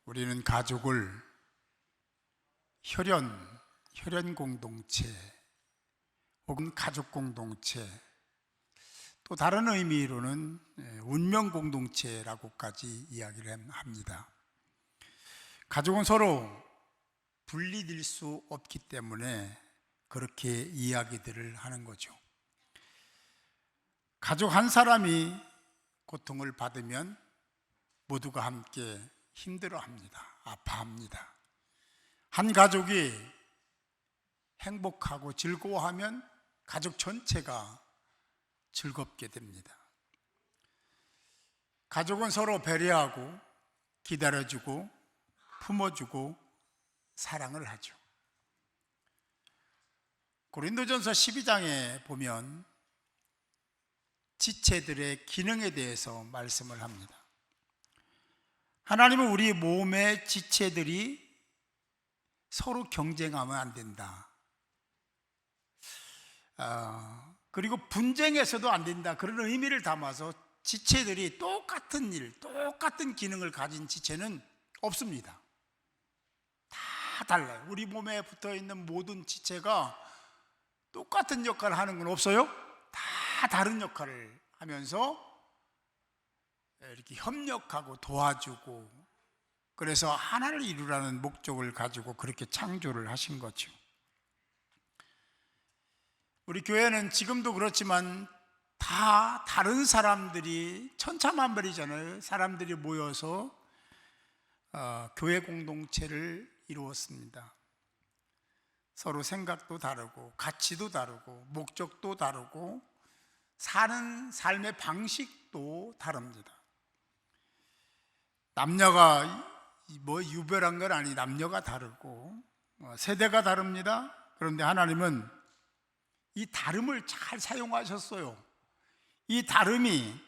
우리는 가족을 혈연 공동체 혹은 가족 공동체, 또 다른 의미로는 운명 공동체라고까지 이야기를 합니다. 가족은 서로 분리될 수 없기 때문에 그렇게 이야기들을 하는 거죠. 가족 한 사람이 고통을 받으면 모두가 함께 힘들어합니다. 아파합니다. 한 가족이 행복하고 즐거워하면 가족 전체가 즐겁게 됩니다. 가족은 서로 배려하고 기다려주고 품어주고 사랑을 하죠. 고린도전서 12장에 보면 지체들의 기능에 대해서 말씀을 합니다. 하나님은 우리 몸의 지체들이 서로 경쟁하면 안 된다. 그리고 분쟁해서도 안 된다. 그런 의미를 담아서 지체들이 똑같은 일, 똑같은 기능을 가진 지체는 없습니다. 다 달라요. 우리 몸에 붙어 있는 모든 지체가 똑같은 역할을 하는 건 없어요. 다 다른 역할을 하면서 이렇게 협력하고 도와주고, 그래서 하나를 이루라는 목적을 가지고 그렇게 창조를 하신 거죠. 우리 교회는 지금도 그렇지만 다 다른 사람들이 천차만별이잖아요. 사람들이 모여서 교회 공동체를 이루었습니다. 서로 생각도 다르고 가치도 다르고 목적도 다르고 사는 삶의 방식도 다릅니다. 남녀가 유별한 건 아니, 남녀가 다르고 세대가 다릅니다. 그런데 하나님은 이 다름을 잘 사용하셨어요. 이 다름이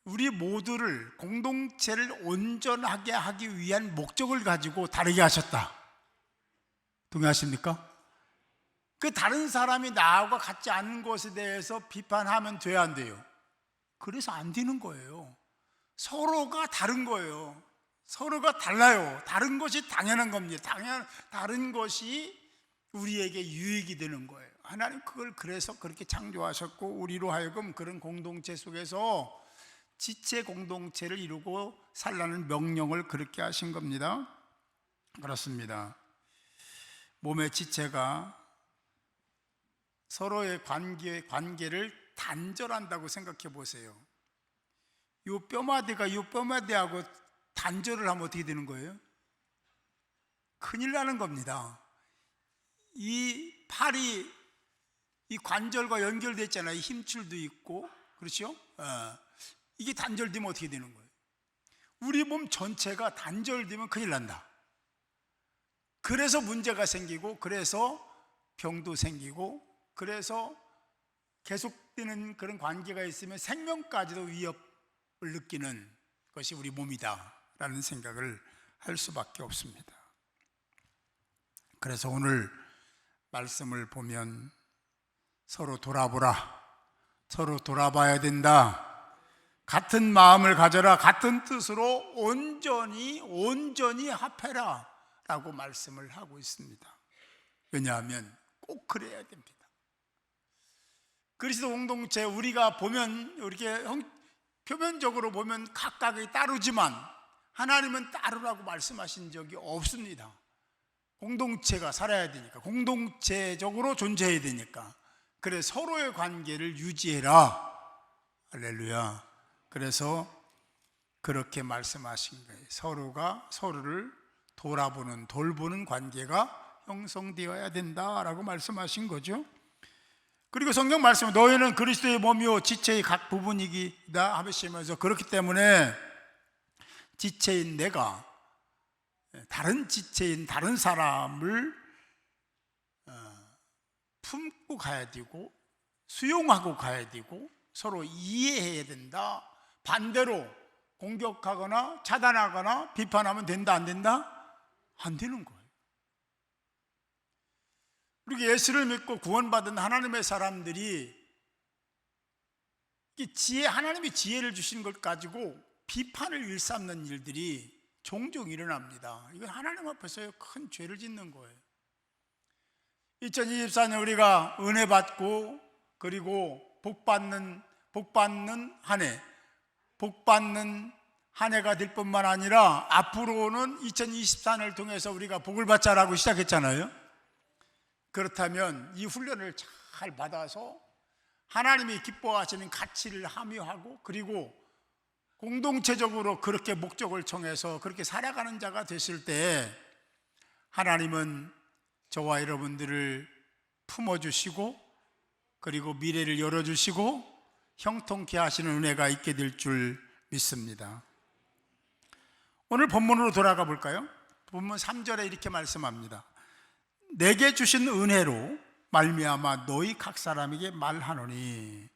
우리 모두를, 공동체를 온전하게 하기 위한 목적을 가지고 다르게 하셨다. 동의하십니까? 그 다른 사람이 나하고 같지 않은 것에 대해서 비판하면 돼야 안 돼요? 그래서 안 되는 거예요. 서로가 다른 거예요. 서로가 달라요. 다른 것이 당연한 겁니다. 다른 것이 우리에게 유익이 되는 거예요. 하나님 그걸 그래서 그렇게 창조하셨고, 우리로 하여금 그런 공동체 속에서 지체 공동체를 이루고 살라는 명령을 그렇게 하신 겁니다. 그렇습니다. 몸의 지체가 서로의 관계를 단절한다고 생각해 보세요. 요 뼈마디가 요 뼈마디하고 단절을 하면 어떻게 되는 거예요? 큰일 나는 겁니다. 이 팔이 이 관절과 연결되어 있잖아요. 힘줄도 있고, 그렇죠? 이게 단절되면 어떻게 되는 거예요? 우리 몸 전체가 단절되면 큰일 난다. 그래서 문제가 생기고, 그래서 병도 생기고, 그래서 계속되는 그런 관계가 있으면 생명까지도 위협을 느끼는 것이 우리 몸이다라는 생각을 할 수밖에 없습니다. 그래서 오늘 말씀을 보면 서로 돌아보라, 서로 돌아봐야 된다, 같은 마음을 가져라, 같은 뜻으로 온전히 합해라 라고 말씀을 하고 있습니다. 왜냐하면 꼭 그래야 됩니다. 그리스도 공동체, 우리가 보면 이렇게 표면적으로 보면 각각이 따르지만 하나님은 따르라고 말씀하신 적이 없습니다. 공동체가 살아야 되니까, 공동체적으로 존재해야 되니까. 그래 서로의 관계를 유지해라. 할렐루야. 그래서 그렇게 말씀하신 거예요. 서로가 서로를 돌보는 관계가 형성되어야 된다라고 말씀하신 거죠. 그리고 성경 말씀은 너희는 그리스도의 몸이요 지체의 각 부분이기다 하시면서, 그렇기 때문에 지체인 내가 다른 지체인 다른 사람을 품고 가야 되고 수용하고 가야 되고 서로 이해해야 된다. 반대로 공격하거나 차단하거나 비판하면 된다, 안 된다? 안 되는 거예요. 그리고 예수를 믿고 구원받은 하나님의 사람들이 하나님이 지혜를 주신 것 가지고 비판을 일삼는 일들이 종종 일어납니다. 이건 하나님 앞에서 큰 죄를 짓는 거예요. 2024년 우리가 은혜 받고 그리고 복 받는 한 해, 복 받는 한 해가 될 뿐만 아니라 앞으로는 2024년을 통해서 우리가 복을 받자라고 시작했잖아요. 그렇다면 이 훈련을 잘 받아서 하나님이 기뻐하시는 가치를 함유하고 그리고 공동체적으로 그렇게 목적을 정해서 그렇게 살아가는 자가 되실 때 하나님은 저와 여러분들을 품어주시고 그리고 미래를 열어주시고 형통케 하시는 은혜가 있게 될 줄 믿습니다. 오늘 본문으로 돌아가 볼까요? 본문 3절에 이렇게 말씀합니다. 내게 주신 은혜로 말미암아 너희 각 사람에게 말하노니.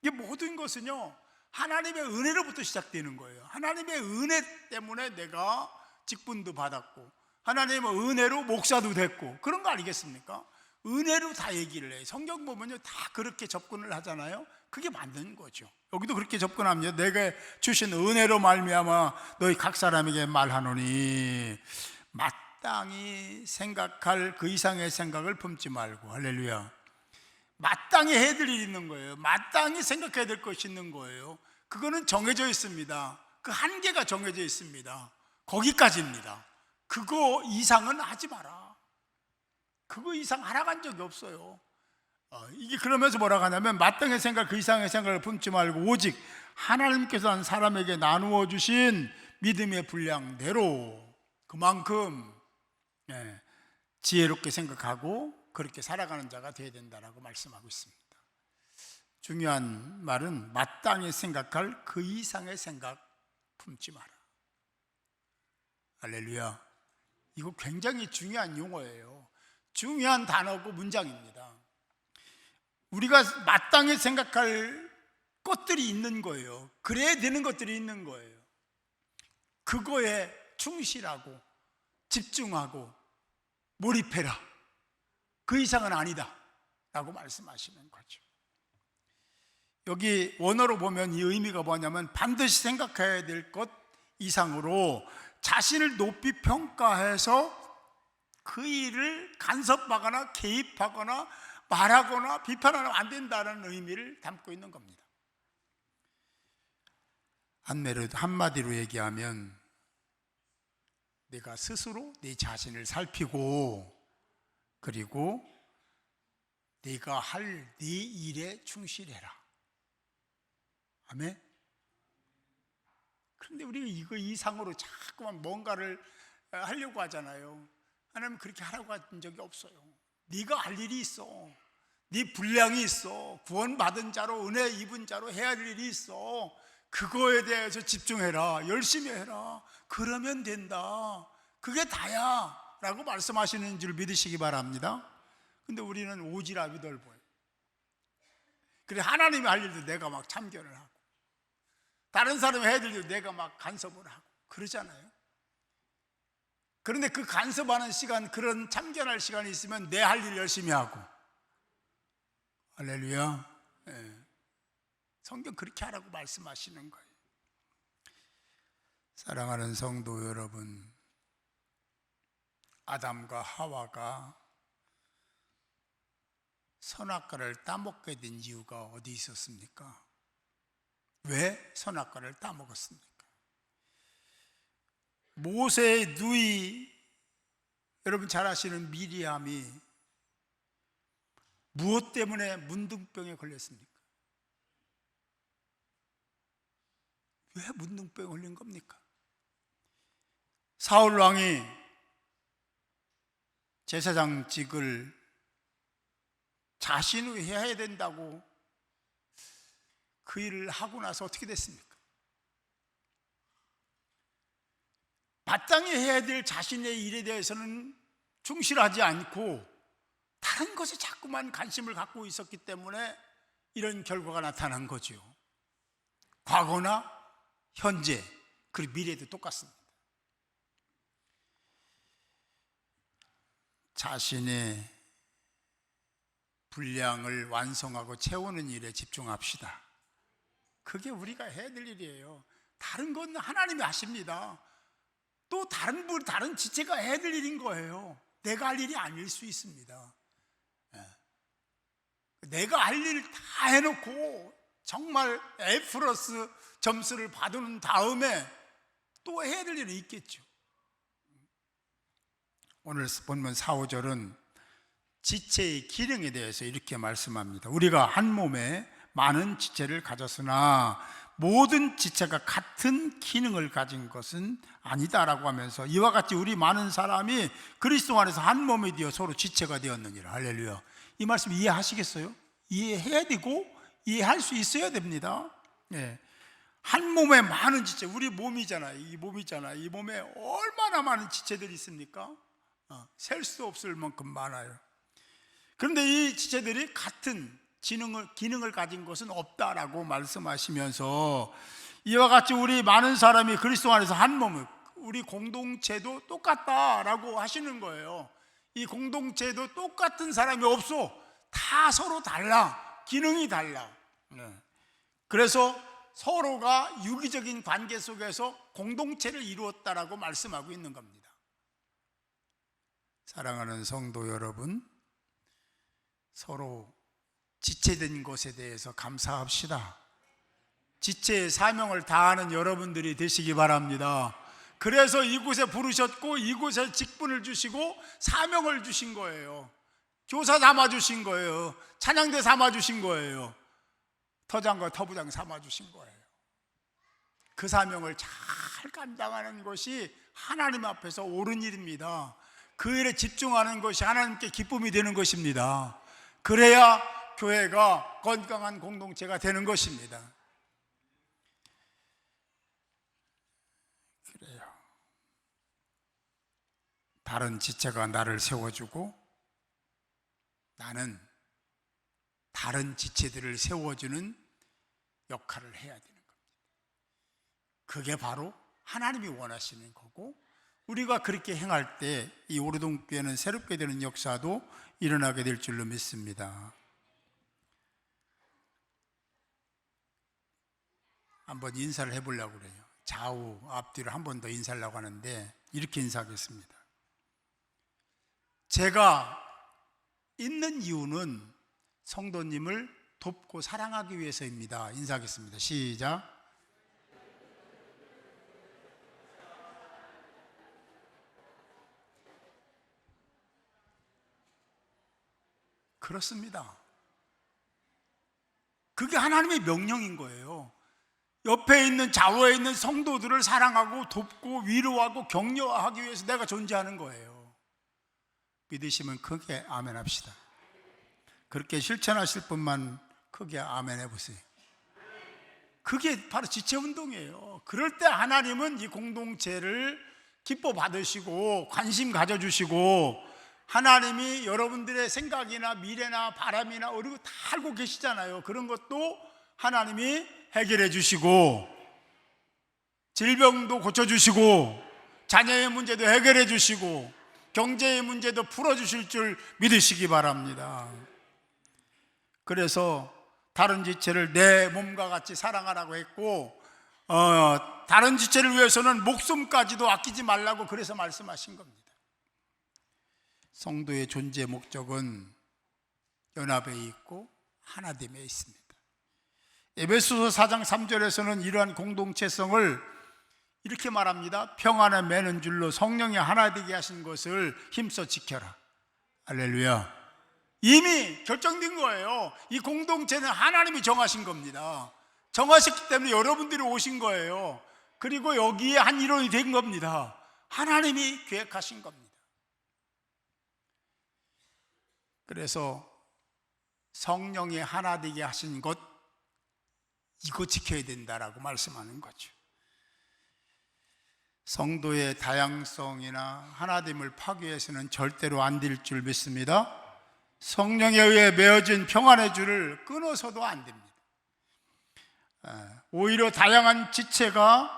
이게 모든 것은요 하나님의 은혜로부터 시작되는 거예요. 하나님의 은혜 때문에 내가 직분도 받았고 하나님의 은혜로 목사도 됐고 그런 거 아니겠습니까? 은혜로 다 얘기를 해요. 성경 보면요 다 그렇게 접근을 하잖아요. 그게 맞는 거죠. 여기도 그렇게 접근합니다. 내게 주신 은혜로 말미암아 너희 각 사람에게 말하노니 마땅히 생각할 그 이상의 생각을 품지 말고. 할렐루야. 마땅히 해야 될 일이 있는 거예요. 마땅히 생각해야 될 것이 있는 거예요. 그거는 정해져 있습니다. 그 한계가 정해져 있습니다. 거기까지입니다. 그거 이상은 하지 마라. 그거 이상 알아간 적이 없어요. 이게 그러면서 뭐라고 하냐면 마땅히 생각 그 이상의 생각을 품지 말고 오직 하나님께서 한 사람에게 나누어 주신 믿음의 분량대로 그만큼 지혜롭게 생각하고 그렇게 살아가는 자가 되어야 된다라고 말씀하고 있습니다. 중요한 말은 마땅히 생각할 그 이상의 생각 품지 마라. 할렐루야. 이거 굉장히 중요한 용어예요. 중요한 단어고 문장입니다. 우리가 마땅히 생각할 것들이 있는 거예요. 그래야 되는 것들이 있는 거예요. 그거에 충실하고 집중하고 몰입해라. 그 이상은 아니다 라고 말씀하시는 거죠. 여기 원어로 보면 이 의미가 뭐냐면 반드시 생각해야 될 것 이상으로 자신을 높이 평가해서 그 일을 간섭하거나 개입하거나 말하거나 비판하면 안 된다는 의미를 담고 있는 겁니다. 한마디로 얘기하면 내가 스스로 네 자신을 살피고 그리고 네가 할 네 일에 충실해라. 아멘. 그런데 우리가 이거 이상으로 자꾸만 뭔가를 하려고 하잖아요. 하나님 그렇게 하라고 한 적이 없어요. 네가 할 일이 있어. 네 분량이 있어. 구원받은 자로 은혜 입은 자로 해야 할 일이 있어. 그거에 대해서 집중해라. 열심히 해라. 그러면 된다. 그게 다야 라고 말씀하시는 줄 믿으시기 바랍니다. 근데 우리는 오지랖이 넓어요. 그래 하나님이 할 일도 내가 막 참견을 하고 다른 사람이 해야 될 일도 내가 막 간섭을 하고 그러잖아요. 그런데 그 간섭하는 시간, 그런 참견할 시간이 있으면 내 할 일 열심히 하고. 할렐루야. 성경 그렇게 하라고 말씀하시는 거예요. 사랑하는 성도 여러분, 아담과 하와가 선악과를 따먹게 된 이유가 어디 있었습니까? 왜 선악과를 따먹었습니까? 모세의 누이, 여러분 잘 아시는 미리암이 무엇 때문에 문둥병에 걸렸습니까? 왜 문둥병에 걸린 겁니까? 사울 왕이 제사장직을 자신이 해야 된다고 그 일을 하고 나서 어떻게 됐습니까? 마땅히 해야 될 자신의 일에 대해서는 충실하지 않고 다른 것에 자꾸만 관심을 갖고 있었기 때문에 이런 결과가 나타난 거죠. 과거나 현재 그리고 미래도 똑같습니다. 자신의 분량을 완성하고 채우는 일에 집중합시다. 그게 우리가 해야 될 일이에요. 다른 건 하나님이 하십니다. 또 다른 지체가 해야 될 일인 거예요. 내가 할 일이 아닐 수 있습니다. 내가 할 일 다 해놓고 정말 A+ 점수를 받은 다음에 또 해야 될 일이 있겠죠. 오늘 본문 4, 5절은 지체의 기능에 대해서 이렇게 말씀합니다. 우리가 한 몸에 많은 지체를 가졌으나 모든 지체가 같은 기능을 가진 것은 아니다라고 하면서 이와 같이 우리 많은 사람이 그리스도 안에서 한 몸이 되어 서로 지체가 되었느니라. 할렐루야. 이 말씀 이해하시겠어요? 이해해야 되고 이해할 수 있어야 됩니다. 한 몸에 많은 지체, 우리 몸이잖아요. 이 몸에 얼마나 많은 지체들이 있습니까? 셀 수 없을 만큼 많아요. 그런데 이 지체들이 같은 기능을 가진 것은 없다라고 말씀하시면서 이와 같이 우리 많은 사람이 그리스도 안에서 한 몸을, 우리 공동체도 똑같다라고 하시는 거예요. 이 공동체도 똑같은 사람이 없어. 다 서로 달라. 기능이 달라. 그래서 서로가 유기적인 관계 속에서 공동체를 이루었다라고 말씀하고 있는 겁니다. 사랑하는 성도 여러분, 서로 지체된 것에 대해서 감사합시다. 지체의 사명을 다하는 여러분들이 되시기 바랍니다. 그래서 이곳에 부르셨고 이곳에 직분을 주시고 사명을 주신 거예요. 교사 삼아주신 거예요. 찬양대 삼아주신 거예요. 터장과 터부장 삼아주신 거예요. 그 사명을 잘 감당하는 것이 하나님 앞에서 옳은 일입니다. 그 일에 집중하는 것이 하나님께 기쁨이 되는 것입니다. 그래야 교회가 건강한 공동체가 되는 것입니다. 그래요. 다른 지체가 나를 세워주고 나는 다른 지체들을 세워주는 역할을 해야 되는 겁니다. 그게 바로 하나님이 원하시는 거고, 우리가 그렇게 행할 때 이 오르동교회는 새롭게 되는 역사도 일어나게 될 줄로 믿습니다. 한번 인사를 해보려고 그래요. 좌우 앞뒤로 한 번 더 인사를 하려고 하는데 이렇게 인사하겠습니다. 제가 있는 이유는 성도님을 돕고 사랑하기 위해서입니다. 인사하겠습니다. 시작. 그렇습니다. 그게 하나님의 명령인 거예요. 옆에 있는 좌우에 있는 성도들을 사랑하고 돕고 위로하고 격려하기 위해서 내가 존재하는 거예요. 믿으시면 크게 아멘 합시다. 그렇게 실천하실 분만 크게 아멘 해보세요. 그게 바로 지체운동이에요. 그럴 때 하나님은 이 공동체를 기뻐 받으시고 관심 가져주시고, 하나님이 여러분들의 생각이나 미래나 바람이나 어려운 거 다 알고 계시잖아요. 그런 것도 하나님이 해결해 주시고, 질병도 고쳐주시고, 자녀의 문제도 해결해 주시고, 경제의 문제도 풀어주실 줄 믿으시기 바랍니다. 그래서 다른 지체를 내 몸과 같이 사랑하라고 했고, 다른 지체를 위해서는 목숨까지도 아끼지 말라고 그래서 말씀하신 겁니다. 성도의 존재 목적은 연합에 있고 하나됨에 있습니다. 에베소서 4장 3절에서는 이러한 공동체성을 이렇게 말합니다. 평안에 매는 줄로 성령이 하나 되게 하신 것을 힘써 지켜라. 할렐루야. 이미 결정된 거예요. 이 공동체는 하나님이 정하신 겁니다. 정하셨기 때문에 여러분들이 오신 거예요. 그리고 여기에 한 일원이 된 겁니다. 하나님이 계획하신 겁니다. 그래서 성령이 하나 되게 하신 것, 이거 지켜야 된다라고 말씀하는 거죠. 성도의 다양성이나 하나됨을 파괴해서는 절대로 안 될 줄 믿습니다. 성령에 의해 맺어진 평안의 줄을 끊어서도 안 됩니다. 오히려 다양한 지체가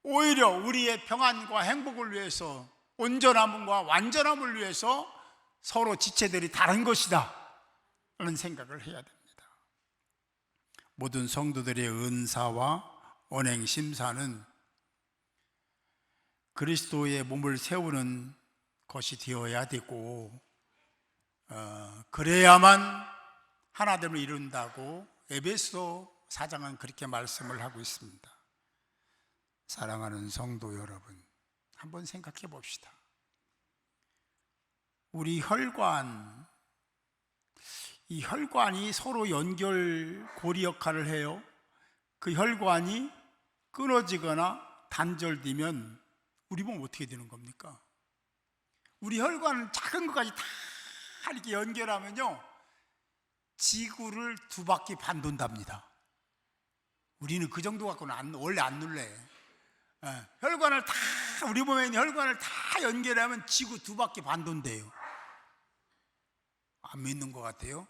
오히려 우리의 평안과 행복을 위해서, 온전함과 완전함을 위해서 서로 지체들이 다른 것이다 라는 생각을 해야 됩니다. 모든 성도들의 은사와 언행 심사는 그리스도의 몸을 세우는 것이 되어야 되고, 그래야만 하나됨을 이룬다고 에베소 4장은 그렇게 말씀을 하고 있습니다. 사랑하는 성도 여러분, 한번 생각해 봅시다. 우리 혈관, 이 혈관이 서로 연결 고리 역할을 해요. 그 혈관이 끊어지거나 단절되면 우리 몸 어떻게 되는 겁니까? 우리 혈관은 작은 것까지 다 이렇게 연결하면요, 지구를 2바퀴 돈답니다. 우리는 그 정도 갖고는 원래 안 눌래. 혈관을 다, 우리 몸에 있는 혈관을 다 연결하면 지구 2바퀴 돈대요. 안 믿는 것 같아요?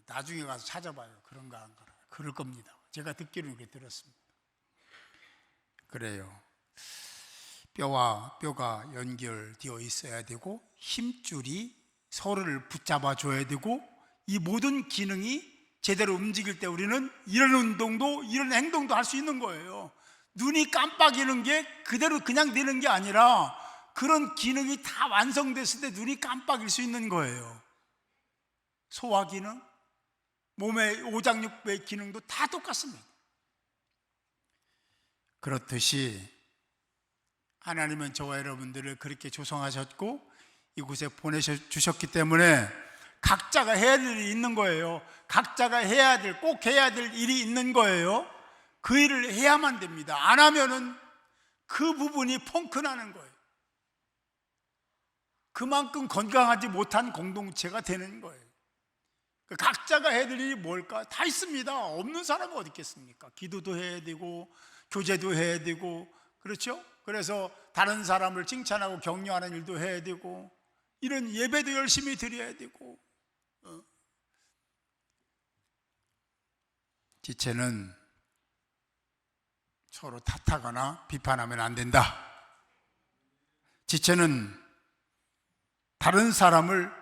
나중에 가서 찾아봐요. 그런가 안 그런가. 그럴 겁니다. 제가 듣기로는 그렇게 들었습니다. 그래요. 뼈와 뼈가 연결되어 있어야 되고, 힘줄이 서로를 붙잡아 줘야 되고, 이 모든 기능이 제대로 움직일 때 우리는 이런 운동도 이런 행동도 할 수 있는 거예요. 눈이 깜빡이는 게 그대로 그냥 되는 게 아니라 그런 기능이 다 완성됐을 때 눈이 깜빡일 수 있는 거예요. 소화 기능, 몸의 오장육부의 기능도 다 똑같습니다. 그렇듯이 하나님은 저와 여러분들을 그렇게 조성하셨고 이곳에 보내주셨기 때문에 각자가 해야 될 일이 있는 거예요. 각자가 꼭 해야 될 일이 있는 거예요. 그 일을 해야만 됩니다. 안 하면은 그 부분이 펑크나는 거예요. 그만큼 건강하지 못한 공동체가 되는 거예요. 각자가 해야 될 일이 뭘까? 다 있습니다. 없는 사람은 어디 있겠습니까? 기도도 해야 되고 교제도 해야 되고, 그렇죠? 그래서 다른 사람을 칭찬하고 격려하는 일도 해야 되고, 이런 예배도 열심히 드려야 되고. 지체는 서로 탓하거나 비판하면 안 된다. 지체는 다른 사람을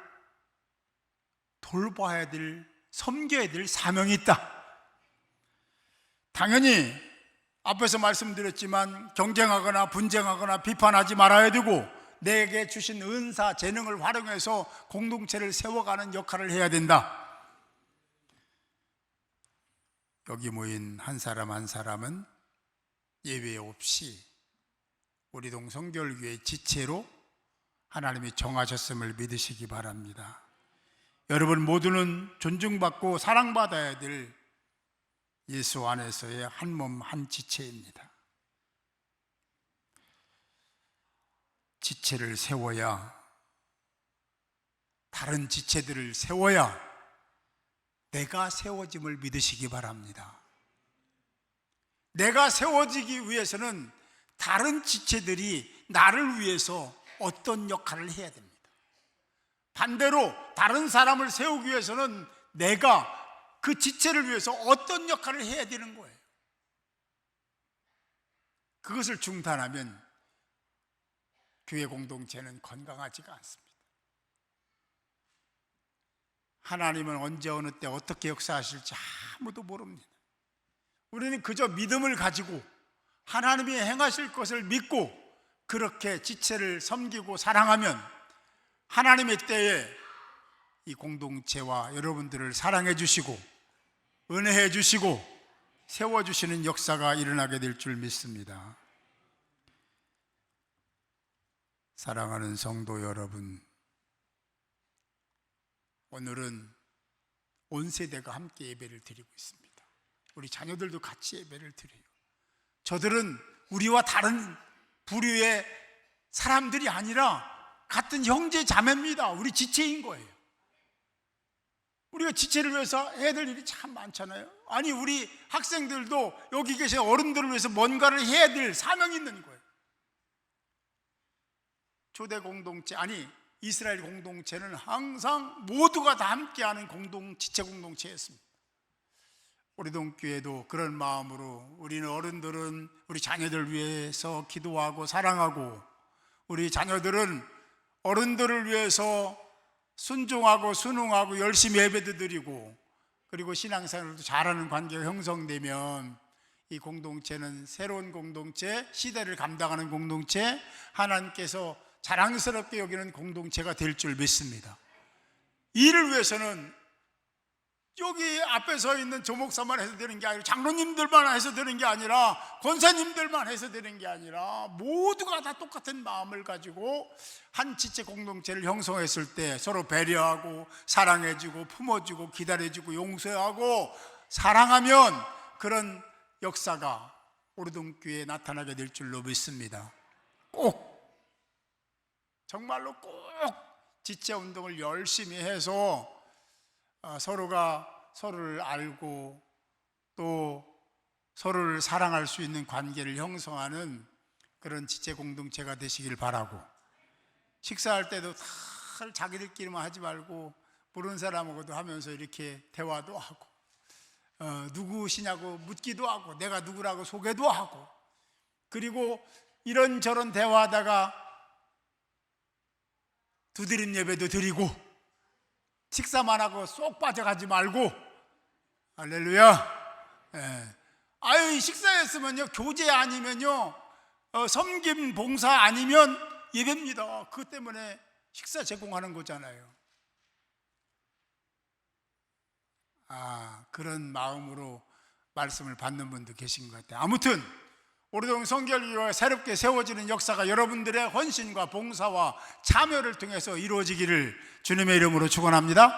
돌봐야 될, 섬겨야 될 사명이 있다. 당연히 앞에서 말씀드렸지만 경쟁하거나 분쟁하거나 비판하지 말아야 되고, 내게 주신 은사, 재능을 활용해서 공동체를 세워가는 역할을 해야 된다. 여기 모인 한 사람 한 사람은 예외 없이 우리 동성결교의 지체로 하나님이 정하셨음을 믿으시기 바랍니다. 여러분 모두는 존중받고 사랑받아야 될 예수 안에서의 한 몸 한 지체입니다. 지체를 세워야, 다른 지체들을 세워야 내가 세워짐을 믿으시기 바랍니다. 내가 세워지기 위해서는 다른 지체들이 나를 위해서 어떤 역할을 해야 됩니다. 반대로 다른 사람을 세우기 위해서는 내가 그 지체를 위해서 어떤 역할을 해야 되는 거예요. 그것을 중단하면 교회 공동체는 건강하지가 않습니다. 하나님은 언제 어느 때 어떻게 역사하실지 아무도 모릅니다. 우리는 그저 믿음을 가지고 하나님이 행하실 것을 믿고 그렇게 지체를 섬기고 사랑하면 하나님의 때에 이 공동체와 여러분들을 사랑해 주시고 은혜해 주시고 세워주시는 역사가 일어나게 될 줄 믿습니다. 사랑하는 성도 여러분, 오늘은 온 세대가 함께 예배를 드리고 있습니다. 우리 자녀들도 같이 예배를 드려요. 저들은 우리와 다른 부류의 사람들이 아니라 같은 형제 자매입니다. 우리 지체인 거예요. 우리가 지체를 위해서 해야 될 일이 참 많잖아요. 아니, 우리 학생들도 여기 계신 어른들을 위해서 뭔가를 해야 될 사명이 있는 거예요. 초대 공동체, 아니 이스라엘 공동체는 항상 모두가 다 함께하는 지체 공동체였습니다. 우리 동교회도 그런 마음으로 우리는 어른들은 우리 자녀들 위해서 기도하고 사랑하고, 우리 자녀들은 어른들을 위해서 순종하고 순응하고 열심히 예배도 드리고, 그리고 신앙생활도 잘하는 관계가 형성되면 이 공동체는 새로운 공동체, 시대를 감당하는 공동체, 하나님께서 자랑스럽게 여기는 공동체가 될 줄 믿습니다. 이를 위해서는 여기 앞에 서 있는 조목사만 해서 되는 게 아니라, 장로님들만 해서 되는 게 아니라, 권사님들만 해서 되는 게 아니라, 모두가 다 똑같은 마음을 가지고 한 지체 공동체를 형성했을 때 서로 배려하고 사랑해주고 품어주고 기다려주고 용서하고 사랑하면 그런 역사가 오르동교회에 나타나게 될 줄로 믿습니다. 꼭, 정말로 꼭 지체 운동을 열심히 해서 서로가 서로를 알고 또 서로를 사랑할 수 있는 관계를 형성하는 그런 지체 공동체가 되시길 바라고, 식사할 때도 다 자기들끼리만 하지 말고 모르는 사람하고도 하면서 이렇게 대화도 하고, 누구시냐고 묻기도 하고, 내가 누구라고 소개도 하고, 그리고 이런저런 대화하다가 두드림 예배도 드리고, 식사만 하고 쏙 빠져가지 말고, 할렐루야. 아유, 식사했으면요, 교제 아니면요, 섬김 봉사 아니면 예배입니다. 그것 때문에 식사 제공하는 거잖아요. 그런 마음으로 말씀을 받는 분도 계신 것 같아요. 아무튼 오르동 성결교회가 새롭게 세워지는 역사가 여러분들의 헌신과 봉사와 참여를 통해서 이루어지기를 주님의 이름으로 축원합니다.